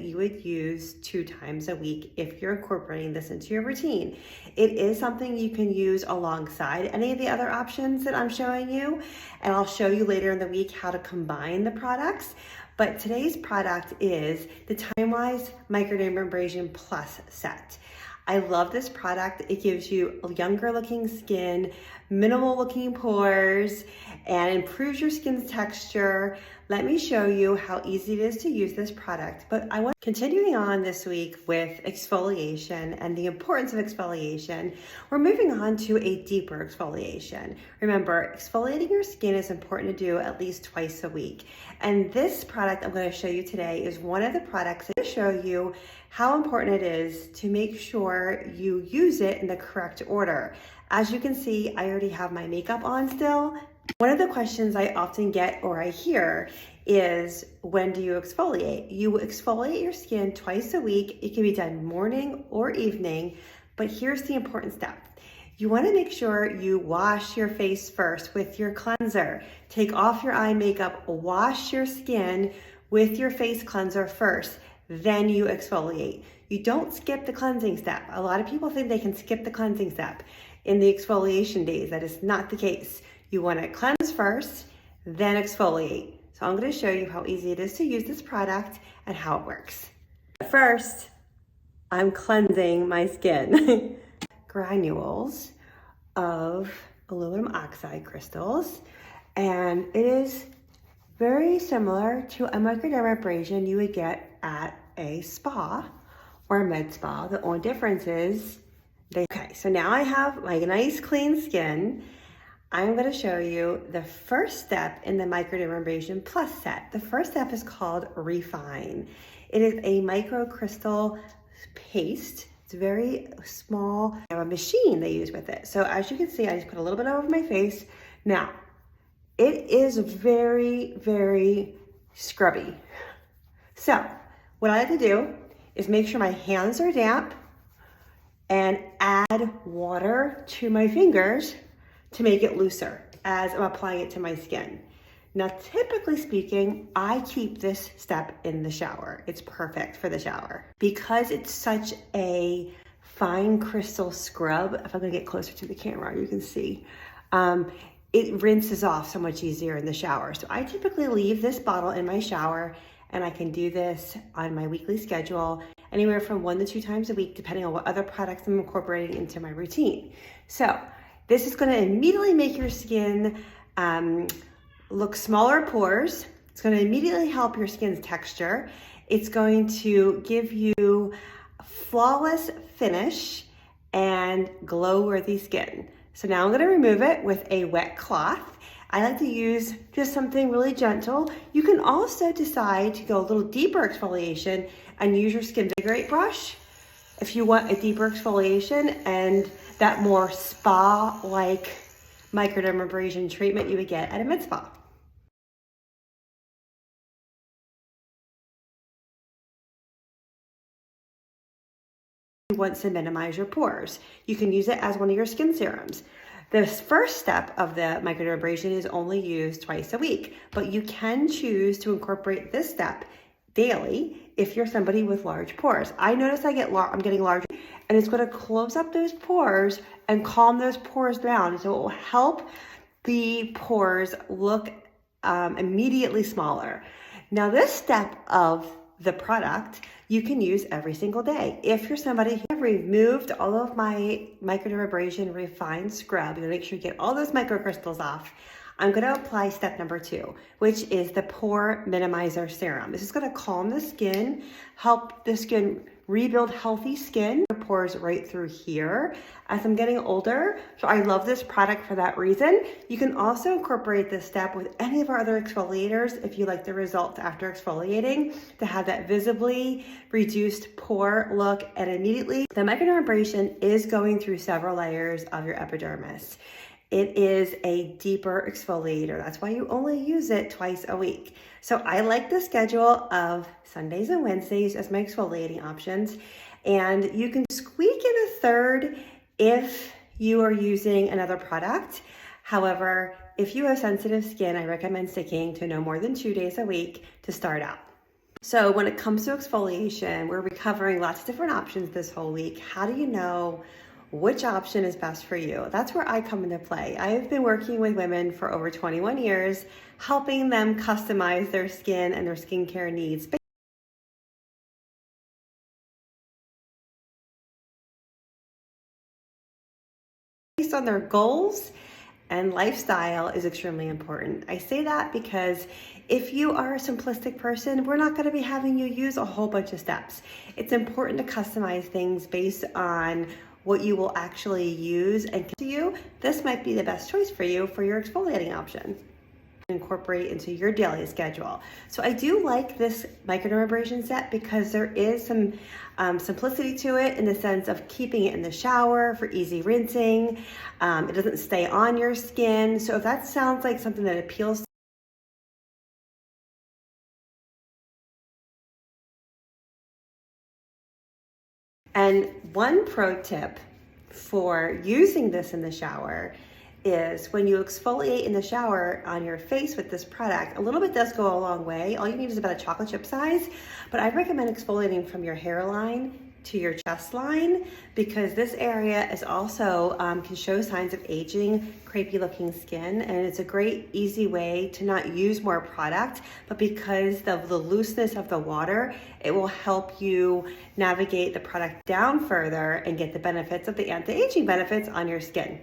you would use 2 times a week if you're incorporating this into your routine. It is something you can use alongside any of the other options that I'm showing you, and I'll show you later in the week how to combine the products. But today's product is the Time-Wise Microdermabrasion Plus set. I love this product. It gives you a younger looking skin, minimal looking pores, and improves your skin's texture. Let me show you how easy it is to use this product. But continuing on this week with exfoliation and the importance of exfoliation, we're moving on to a deeper exfoliation. Remember, exfoliating your skin is important to do at least twice a week. And this product I'm going to show you today is one of the products that show you how important it is to make sure you use it in the correct order. As you can see, I already have my makeup on still. One of the questions I often get or I hear is, when do you exfoliate? You exfoliate your skin twice a week. It can be done morning or evening, but here's the important step. You want to make sure you wash your face first with your cleanser. Take off your eye makeup, wash your skin with your face cleanser first, then you exfoliate. You don't skip the cleansing step. A lot of people think they can skip the cleansing step in the exfoliation days. That is not the case. You want to cleanse first, then exfoliate. So I'm going to show you how easy it is to use this product and how it works. First, I'm cleansing my skin. Granules of aluminum oxide crystals, and it is very similar to a microdermabrasion you would get at a spa or a med spa. The only difference is okay, so now I have my nice clean skin. I'm going to show you the first step in the Microdermabrasion Plus set. The first step is called Refine. It is a microcrystal paste. It's very small. I have a machine they use with it. So as you can see, I just put a little bit over my face. Now, it is very, very scrubby. So what I like to do is make sure my hands are damp and add water to my fingers to make it looser as I'm applying it to my skin. Now, typically speaking, I keep this step in the shower. It's perfect for the shower. Because it's such a fine crystal scrub, if I'm gonna get closer to the camera, you can see, it rinses off so much easier in the shower. So I typically leave this bottle in my shower, and I can do this on my weekly schedule, anywhere from 1 to 2 times a week, depending on what other products I'm incorporating into my routine. So this is gonna immediately make your skin look smaller pores. It's gonna immediately help your skin's texture. It's going to give you a flawless finish and glow-worthy skin. So now I'm gonna remove it with a wet cloth. I like to use just something really gentle. You can also decide to go a little deeper exfoliation and use your Skin Vigorate brush if you want a deeper exfoliation and that more spa-like microdermabrasion treatment you would get at a med spa. Want to minimize your pores. You can use it as one of your skin serums. The first step of the microdermabrasion is only used twice a week, but you can choose to incorporate this step daily if you're somebody with large pores. I notice I'm getting larger, and it's going to close up those pores and calm those pores down. So it will help the pores look immediately smaller. Now, this step of the product you can use every single day. If you're somebody who have removed all of my microdermabrasion refined scrub, you're gonna make sure you get all those microcrystals off. I'm gonna apply step number 2, which is the Pore Minimizer Serum. This is gonna calm the skin, help the skin rebuild healthy skin. The pores right through here as I'm getting older. So I love this product for that reason. You can also incorporate this step with any of our other exfoliators if you like the results after exfoliating to have that visibly reduced pore look. And immediately, the microdermabrasion is going through several layers of your epidermis. It is a deeper exfoliator. That's why you only use it twice a week. So I like the schedule of Sundays and Wednesdays as my exfoliating options. And you can squeak in a third if you are using another product. However, if you have sensitive skin, I recommend sticking to no more than 2 days a week to start out. So when it comes to exfoliation, we're covering lots of different options this whole week. How do you know which option is best for you? That's where I come into play. I've been working with women for over 21 years, helping them customize their skin and their skincare needs based on their goals, and lifestyle is extremely important. I say that because if you are a simplistic person, we're not going to be having you use a whole bunch of steps. It's important to customize things based on what you will actually use, and to you, this might be the best choice for you for your exfoliating option. Incorporate into your daily schedule. So I do like this microdermabrasion set because there is some simplicity to it in the sense of keeping it in the shower for easy rinsing. It doesn't stay on your skin. So if that sounds like something that appeals to And one pro tip for using this in the shower is when you exfoliate in the shower on your face with this product, a little bit does go a long way. All you need is about a chocolate chip size, but I recommend exfoliating from your hairline to your chest line because this area is also can show signs of aging, crepey looking skin, and it's a great easy way to not use more product, but because of the looseness of the water, it will help you navigate the product down further and get the benefits of the anti-aging benefits on your skin.